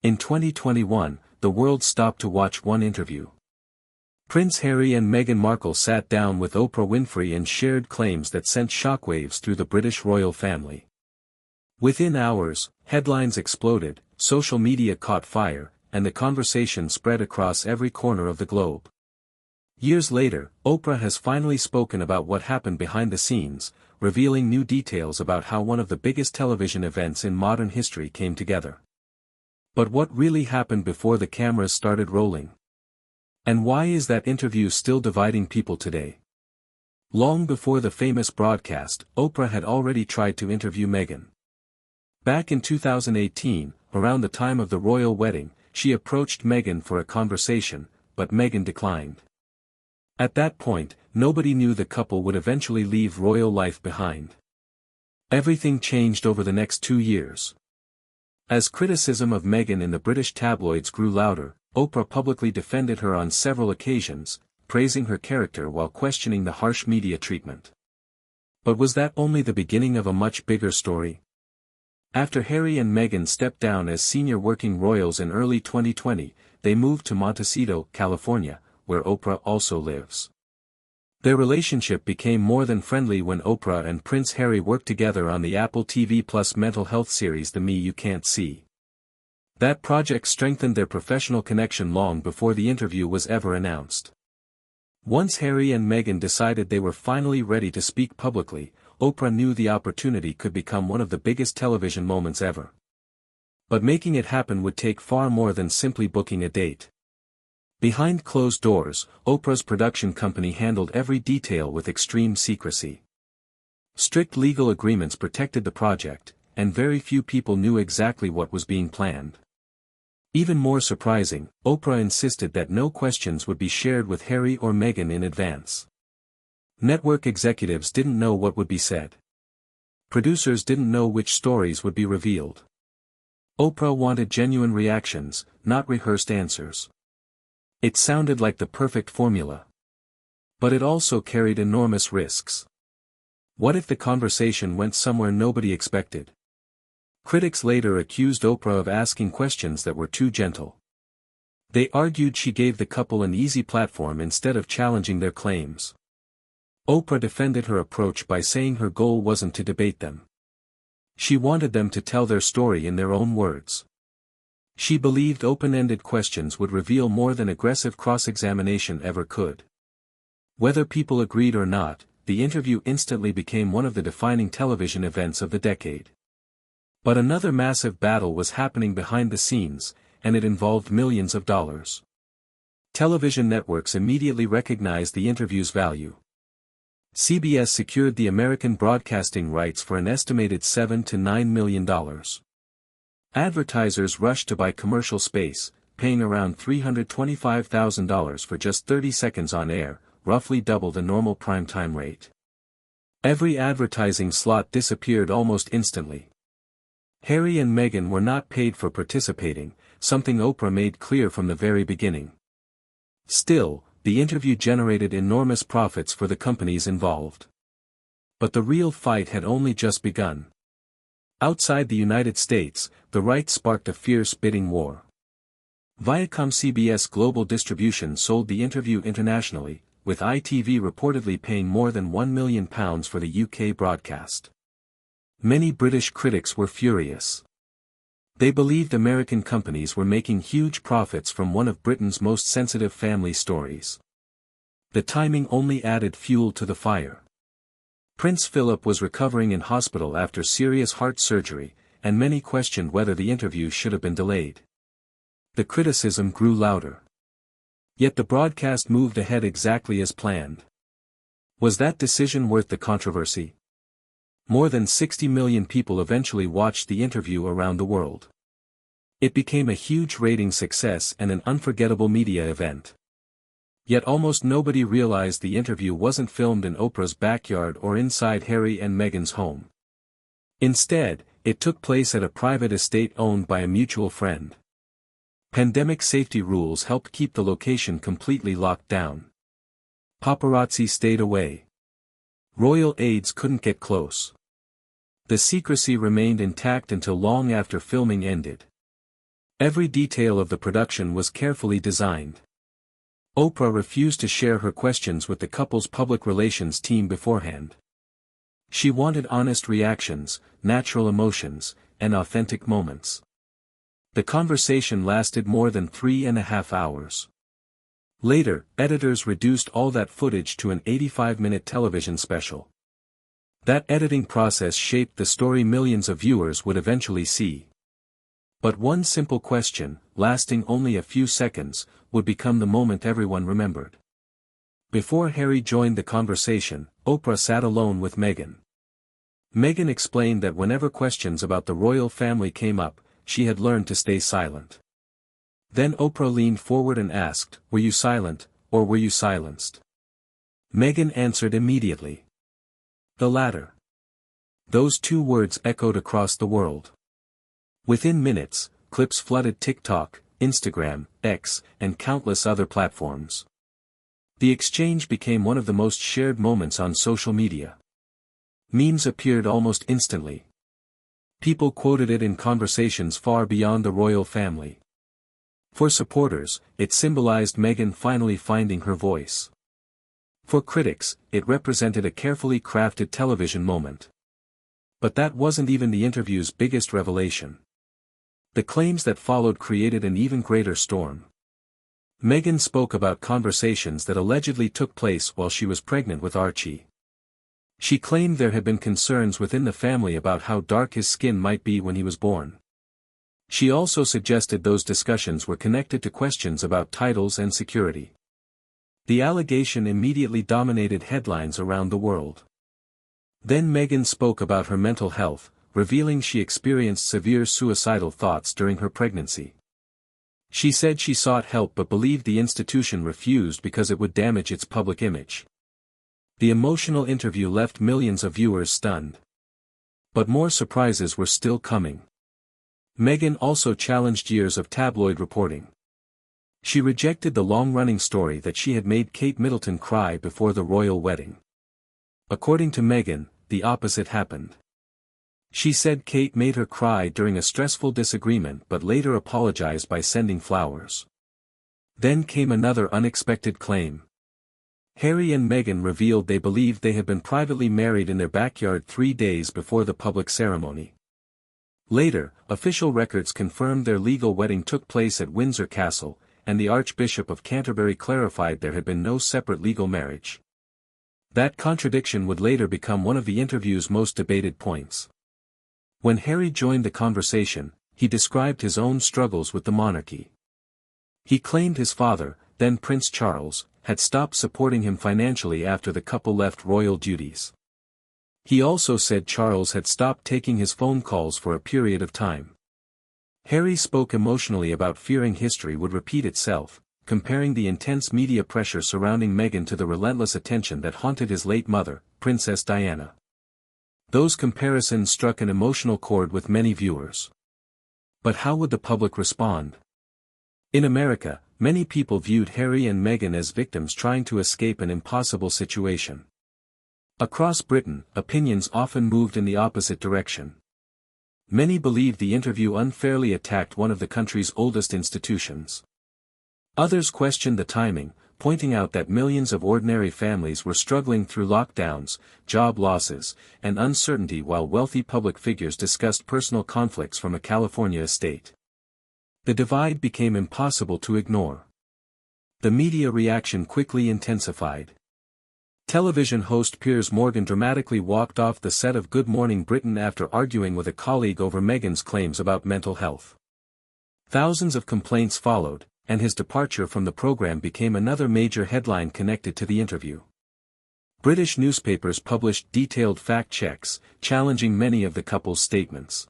In 2021, the world stopped to watch one interview. Prince Harry and Meghan Markle sat down with Oprah Winfrey and shared claims that sent shockwaves through the British royal family. Within hours, headlines exploded, social media caught fire, and the conversation spread across every corner of the globe. Years later, Oprah has finally spoken about what happened behind the scenes, revealing new details about how one of the biggest television events in modern history came together. But what really happened before the cameras started rolling? And why is that interview still dividing people today? Long before the famous broadcast, Oprah had already tried to interview Meghan. Back in 2018, around the time of the royal wedding, she approached Meghan for a conversation, but Meghan declined. At that point, nobody knew the couple would eventually leave royal life behind. Everything changed over the next 2 years. As criticism of Meghan in the British tabloids grew louder, Oprah publicly defended her on several occasions, praising her character while questioning the harsh media treatment. But was that only the beginning of a much bigger story? After Harry and Meghan stepped down as senior working royals in early 2020, they moved to Montecito, California, where Oprah also lives. Their relationship became more than friendly when Oprah and Prince Harry worked together on the Apple TV Plus mental health series The Me You Can't See. That project strengthened their professional connection long before the interview was ever announced. Once Harry and Meghan decided they were finally ready to speak publicly, Oprah knew the opportunity could become one of the biggest television moments ever. But making it happen would take far more than simply booking a date. Behind closed doors, Oprah's production company handled every detail with extreme secrecy. Strict legal agreements protected the project, and very few people knew exactly what was being planned. Even more surprising, Oprah insisted that no questions would be shared with Harry or Meghan in advance. Network executives didn't know what would be said. Producers didn't know which stories would be revealed. Oprah wanted genuine reactions, not rehearsed answers. It sounded like the perfect formula. But it also carried enormous risks. What if the conversation went somewhere nobody expected? Critics later accused Oprah of asking questions that were too gentle. They argued she gave the couple an easy platform instead of challenging their claims. Oprah defended her approach by saying her goal wasn't to debate them. She wanted them to tell their story in their own words. She believed open-ended questions would reveal more than aggressive cross-examination ever could. Whether people agreed or not, the interview instantly became one of the defining television events of the decade. But another massive battle was happening behind the scenes, and it involved millions of dollars. Television networks immediately recognized the interview's value. CBS secured the American broadcasting rights for an estimated $7 to $9 million. Advertisers rushed to buy commercial space, paying around $325,000 for just 30 seconds on air, roughly double the normal primetime rate. Every advertising slot disappeared almost instantly. Harry and Meghan were not paid for participating, something Oprah made clear from the very beginning. Still, the interview generated enormous profits for the companies involved. But the real fight had only just begun. Outside the United States, the rights sparked a fierce bidding war. Viacom-CBS Global Distribution sold the interview internationally, with ITV reportedly paying more than £1 million for the UK broadcast. Many British critics were furious. They believed American companies were making huge profits from one of Britain's most sensitive family stories. The timing only added fuel to the fire. Prince Philip was recovering in hospital after serious heart surgery, and many questioned whether the interview should have been delayed. The criticism grew louder. Yet the broadcast moved ahead exactly as planned. Was that decision worth the controversy? More than 60 million people eventually watched the interview around the world. It became a huge ratings success and an unforgettable media event. Yet almost nobody realized the interview wasn't filmed in Oprah's backyard or inside Harry and Meghan's home. Instead, it took place at a private estate owned by a mutual friend. Pandemic safety rules helped keep the location completely locked down. Paparazzi stayed away. Royal aides couldn't get close. The secrecy remained intact until long after filming ended. Every detail of the production was carefully designed. Oprah refused to share her questions with the couple's public relations team beforehand. She wanted honest reactions, natural emotions, and authentic moments. The conversation lasted more than 3.5 hours. Later, editors reduced all that footage to an 85-minute television special. That editing process shaped the story millions of viewers would eventually see. But one simple question, lasting only a few seconds, would become the moment everyone remembered. Before Harry joined the conversation, Oprah sat alone with Meghan. Meghan explained that whenever questions about the royal family came up, she had learned to stay silent. Then Oprah leaned forward and asked, "Were you silent, or were you silenced?" Meghan answered immediately. The latter. Those two words echoed across the world. Within minutes, clips flooded TikTok, Instagram, X, and countless other platforms. The exchange became one of the most shared moments on social media. Memes appeared almost instantly. People quoted it in conversations far beyond the royal family. For supporters, it symbolized Meghan finally finding her voice. For critics, it represented a carefully crafted television moment. But that wasn't even the interview's biggest revelation. The claims that followed created an even greater storm. Meghan spoke about conversations that allegedly took place while she was pregnant with Archie. She claimed there had been concerns within the family about how dark his skin might be when he was born. She also suggested those discussions were connected to questions about titles and security. The allegation immediately dominated headlines around the world. Then Meghan spoke about her mental health, revealing she experienced severe suicidal thoughts during her pregnancy. She said she sought help but believed the institution refused because it would damage its public image. The emotional interview left millions of viewers stunned. But more surprises were still coming. Meghan also challenged years of tabloid reporting. She rejected the long-running story that she had made Kate Middleton cry before the royal wedding. According to Meghan, the opposite happened. She said Kate made her cry during a stressful disagreement but later apologized by sending flowers. Then came another unexpected claim. Harry and Meghan revealed they believed they had been privately married in their backyard 3 days before the public ceremony. Later, official records confirmed their legal wedding took place at Windsor Castle, and the Archbishop of Canterbury clarified there had been no separate legal marriage. That contradiction would later become one of the interview's most debated points. When Harry joined the conversation, he described his own struggles with the monarchy. He claimed his father, then Prince Charles, had stopped supporting him financially after the couple left royal duties. He also said Charles had stopped taking his phone calls for a period of time. Harry spoke emotionally about fearing history would repeat itself, comparing the intense media pressure surrounding Meghan to the relentless attention that haunted his late mother, Princess Diana. Those comparisons struck an emotional chord with many viewers. But how would the public respond? In America, many people viewed Harry and Meghan as victims trying to escape an impossible situation. Across Britain, opinions often moved in the opposite direction. Many believed the interview unfairly attacked one of the country's oldest institutions. Others questioned the timing, pointing out that millions of ordinary families were struggling through lockdowns, job losses, and uncertainty while wealthy public figures discussed personal conflicts from a California estate. The divide became impossible to ignore. The media reaction quickly intensified. Television host Piers Morgan dramatically walked off the set of Good Morning Britain after arguing with a colleague over Meghan's claims about mental health. Thousands of complaints followed, and his departure from the program became another major headline connected to the interview. British newspapers published detailed fact checks, challenging many of the couple's statements.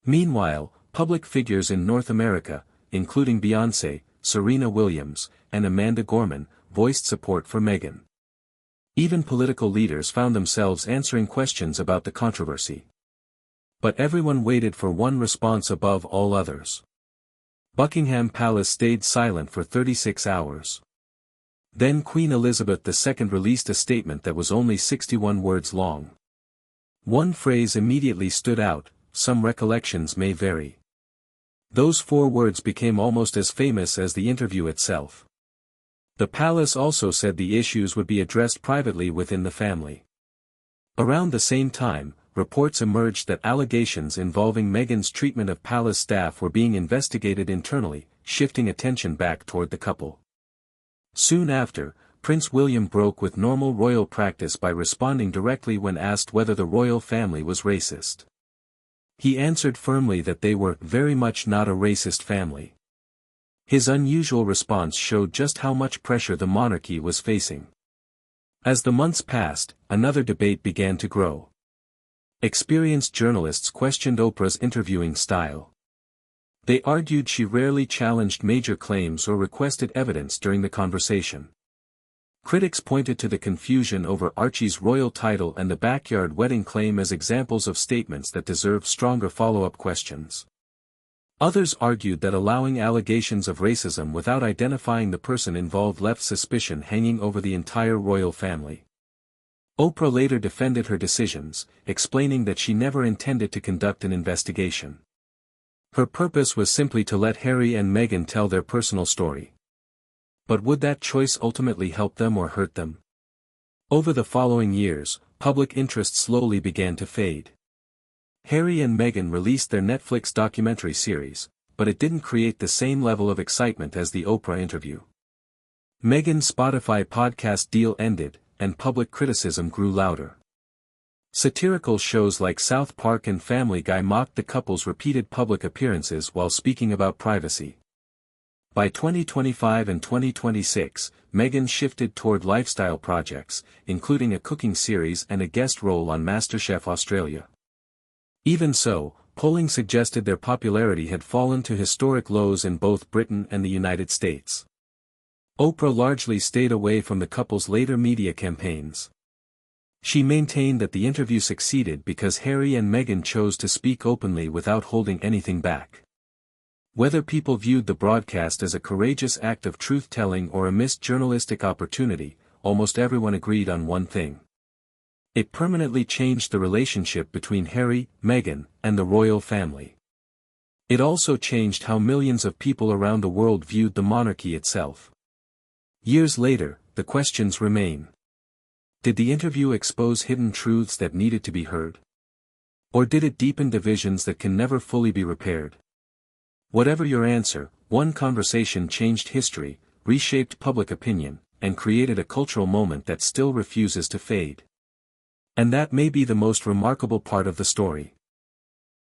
Meanwhile, public figures in North America, including Beyoncé, Serena Williams, and Amanda Gorman, voiced support for Meghan. Even political leaders found themselves answering questions about the controversy. But everyone waited for one response above all others. Buckingham Palace stayed silent for 36 hours. Then Queen Elizabeth II released a statement that was only 61 words long. One phrase immediately stood out: "Some recollections may vary." Those 4 words became almost as famous as the interview itself. The palace also said the issues would be addressed privately within the family. Around the same time, reports emerged that allegations involving Meghan's treatment of palace staff were being investigated internally, shifting attention back toward the couple. Soon after, Prince William broke with normal royal practice by responding directly when asked whether the royal family was racist. He answered firmly that they were very much not a racist family. His unusual response showed just how much pressure the monarchy was facing. As the months passed, another debate began to grow. Experienced journalists questioned Oprah's interviewing style. They argued she rarely challenged major claims or requested evidence during the conversation. Critics pointed to the confusion over Archie's royal title and the backyard wedding claim as examples of statements that deserve stronger follow-up questions. Others argued that allowing allegations of racism without identifying the person involved left suspicion hanging over the entire royal family. Oprah later defended her decisions, explaining that she never intended to conduct an investigation. Her purpose was simply to let Harry and Meghan tell their personal story. But would that choice ultimately help them or hurt them? Over the following years, public interest slowly began to fade. Harry and Meghan released their Netflix documentary series, but it didn't create the same level of excitement as the Oprah interview. Meghan's Spotify podcast deal ended, and public criticism grew louder. Satirical shows like South Park and Family Guy mocked the couple's repeated public appearances while speaking about privacy. By 2025 and 2026, Meghan shifted toward lifestyle projects, including a cooking series and a guest role on MasterChef Australia. Even so, polling suggested their popularity had fallen to historic lows in both Britain and the United States. Oprah largely stayed away from the couple's later media campaigns. She maintained that the interview succeeded because Harry and Meghan chose to speak openly without holding anything back. Whether people viewed the broadcast as a courageous act of truth-telling or a missed journalistic opportunity, almost everyone agreed on one thing. It permanently changed the relationship between Harry, Meghan, and the royal family. It also changed how millions of people around the world viewed the monarchy itself. Years later, the questions remain. Did the interview expose hidden truths that needed to be heard? Or did it deepen divisions that can never fully be repaired? Whatever your answer, one conversation changed history, reshaped public opinion, and created a cultural moment that still refuses to fade. And that may be the most remarkable part of the story.